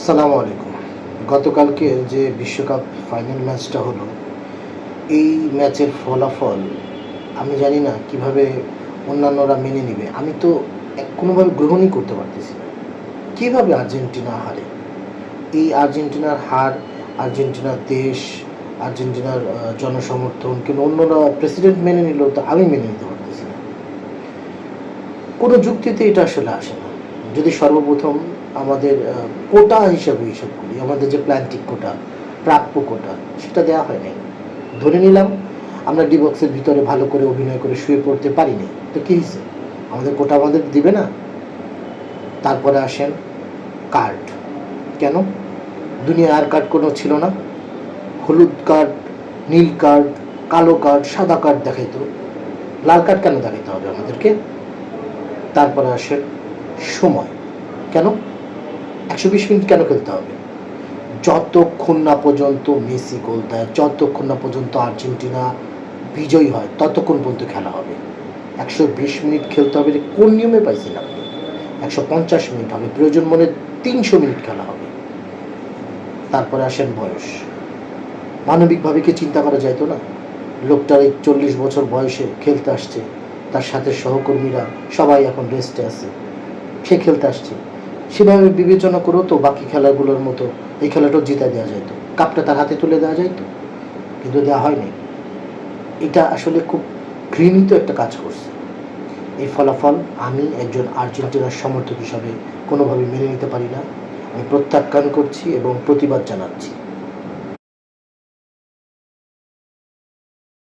সালামু আলাইকুম। গতকালকে যে বিশ্বকাপ ফাইনাল ম্যাচটা হলো, এই ম্যাচের ফলাফল আমি জানি না কিভাবে অন্যান্যরা মেনে নিবে। আমি তো কোনোভাবে গ্রহণই করতে পারতেছি না। কীভাবে আর্জেন্টিনা হারে? এই আর্জেন্টিনার হার, আর্জেন্টিনার দেশ, আর্জেন্টিনার জনসমর্থন কিংবা অন্যরা প্রেসিডেন্ট মেনে নিলেও তো আমি মেনে নিতে পারতেছি না। কোনো যুক্তিতে এটা আসলে আসে না। যদি সর্বপ্রথম আমাদের কোটা হিসাবে হিসাব করি, আমাদের যে প্ল্যান্টিক কোটা, প্রাপ্য কোটা, সেটা দেওয়া হয় নাই। ধরে নিলাম আমরা ডি বক্সের ভিতরে ভালো করে অভিনয় করে শুয়ে পড়তে পারিনি, তো কী হয়েছে? আমাদের কোটা আমাদের দিবে না? তারপরে আসেন কার্ড। কেন? দুনিয়ায় আর কার্ড কোনো ছিল না? হলুদ কার্ড, নীল কার্ড, কালো কার্ড, সাদা কার্ড দেখাইতো, লাল কার্ড কেন দেখাইতে হবে আমাদেরকে? তারপরে আসে সময়। কেন 120 মিনিট কেন খেলতে হবে? যতক্ষণ না পর্যন্ত মেসি গোল দেয়, যতক্ষণ না পর্যন্ত আর্জেন্টিনা বিজয়ী হয়, ততক্ষণ পর্যন্ত খেলা হবে। 120 মিনিট খেলতে হবে, কোন নিয়মে পাইছেন আপনি? 150 মিনিট হবে, প্রয়োজন মনে 300 মিনিট খেলা হবে। তারপরে আসেন বয়স। মানবিকভাবে কি চিন্তা করা যাইতো না? লোকটার এই 40 বছর বয়সে খেলতে আসছে, তার সাথে সহকর্মীরা সবাই এখন রেস্টে আছে, সে খেলতে আসছে। সেভাবে বিবেচনা করেও তো বাকি খেলাগুলোর মতো এই খেলাটাও জিতায় দেওয়া যেত, কাপটা তার হাতে তুলে দেওয়া যেত, কিন্তু দেওয়া হয়নি। এটা আসলে খুব ঘৃণিত একটা কাজ করছে। এই ফলাফল আমি একজন আর্জেন্টিনার সমর্থক হিসাবে কোনোভাবে মেনে নিতে পারি না। আমি প্রত্যাখ্যান করছি এবং প্রতিবাদ জানাচ্ছি।